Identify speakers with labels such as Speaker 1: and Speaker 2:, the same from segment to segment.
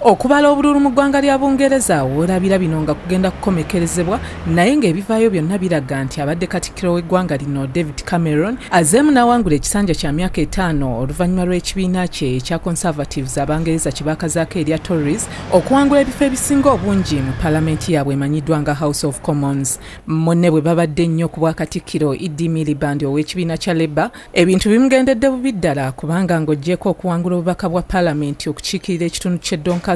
Speaker 1: Okubala obululu mu ggwanga lya Bungereza woolabira bino nga kugenda kukomekerezebwa naye ng'ebivaayo byonna biraga nti abadde katikkiro w'eggwanga lino David Cameron azeemu n'awangula ekisanja kya myaka 5 oluvannyuma lw'ekibiina kye ekya Conservatives Abangereza kye baakazaako erya Tories okuwangula ebifo ebisinga obungi mu palamenti yaabwe emanyiddwa nga House of Commons. Munne bwe babadde nnyo ku bwakatikkiro Ed Miliband ow'ekibiina kya Labour, ebintu bimugendedde bubi ddala kubanga ng'oggyeko okuwangula obubaka bwa palamenti okukiikirira ekitundu ky'eddonka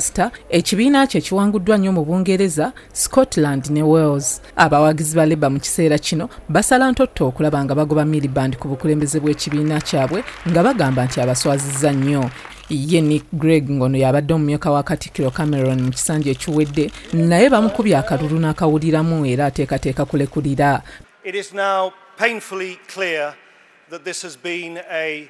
Speaker 1: ekibiina kye kiwanguddwa nnyo mu Bungereza, Scotland ne Wales. Abawagizi ba Labour mu kiseera kino basala ntotto okulaba nga bagoba Miliband ku bukulembeze bw'ekibiina kyabwe nga bagamba nti abaswazizza nnyo. Ye Nick Greg ngono yabadde omumyuka wa Katikkiro Cameron mu kisanja ekiwedde naye bamukubye akalulu n'akawuliramu era ateekateeka kulekulira.
Speaker 2: It is now painfully clear that this has been a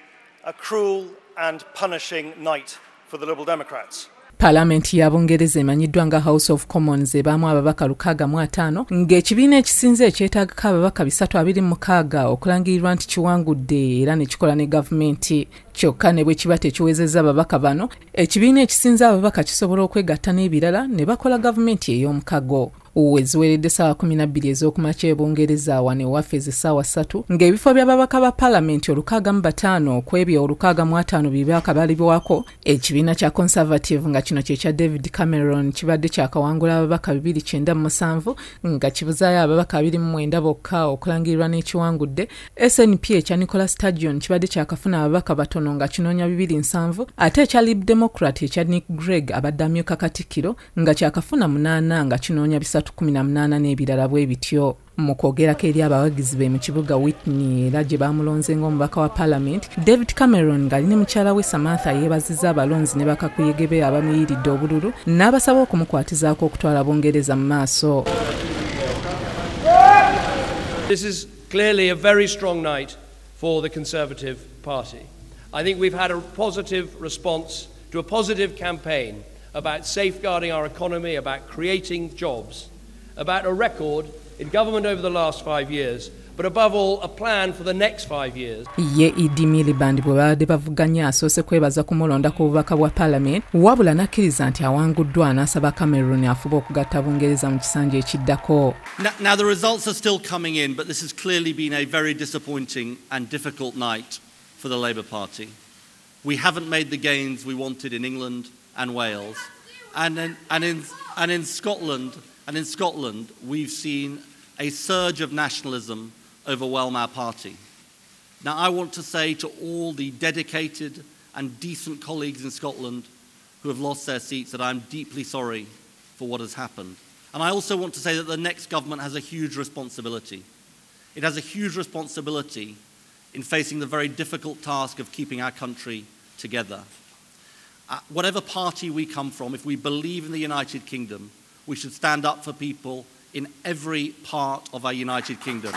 Speaker 2: cruel and punishing night for the Liberal Democrats.
Speaker 1: Palamenti ya Bungereza emanyiddwa nga House of Commons ebaamu ababaka 605 ng'ekibiina ekisinze ekyetaagako ababaka 326 okulangirirwa nti kiwangudde era ne kikola ne gavumenti. Kyokka ne bwe kiba tekiwezezza ababaka bano, ekibiina ekisinze ababaka kisobola okwegatta n'ebirala ne bakola gavumenti ey'omukago. Weziweredde ssaawa 12 ez'okumakya e Bungereza wano ewaffe essaawa 3 ng'ebifo by'ababaka ba palamenti 605 ku ebyo 605 byakabalibwako ekibiina kya Conservative nga kino kye kya David Cameron kibadde kyakawangula ababaka 297 nga kibuzaayo ababaka 29 bokka okulangirirwa n'ekiwangudde. SNP ekya Nicola Sturgeon kibadde kyakafuna ababaka batono nga kinoonya 27 ate ekya Lib Democrat ekya Nick Greg abadde amyuka Katikkiro nga kyakafuna 8 nga kinoonya 18 n'ebirala bwe bityo. Mu kwogerako eri abawagizi be mu kibuga Whitney era gye baamulonze ng'omubaka wa Parliament, David Cameron ng'ali ne mukyala we Samantha yeebazizza abalonzi ne bakakuyege be abamuyiridde obululu n'abasaba okumukwatizaako okutwala Bungereza mu maaso.
Speaker 3: This is clearly a very strong night for the Conservative Party. I think we've had a positive response to a positive campaign about safeguarding our economy, about creating jobs, about a record in government over the last 5 years, but above all, a plan for the next 5 years.
Speaker 1: Ye Ed Miliband bwe babadde bavuganya asoose kwebaza kumulonda ku bubaka bwa Parliament, wabula n'akkiriza nti awanguddwa n'asaba Cameron afuba okugatta Bungereza mu kisanja ekiddako.
Speaker 4: Now the results are still coming in, but this has clearly been a very disappointing and difficult night for the Labour Party. We haven't made the gains we wanted in England and Wales, and in Scotland, we've seen a surge of nationalism overwhelm our party. Now, I want to say to all the dedicated and decent colleagues in Scotland who have lost their seats that I'm deeply sorry for what has happened. And I also want to say that the next government has a huge responsibility. It has a huge responsibility in facing the very difficult task of keeping our country together. Whatever party we come from, if we believe in the United Kingdom, we should stand up for people in every part of our United Kingdom.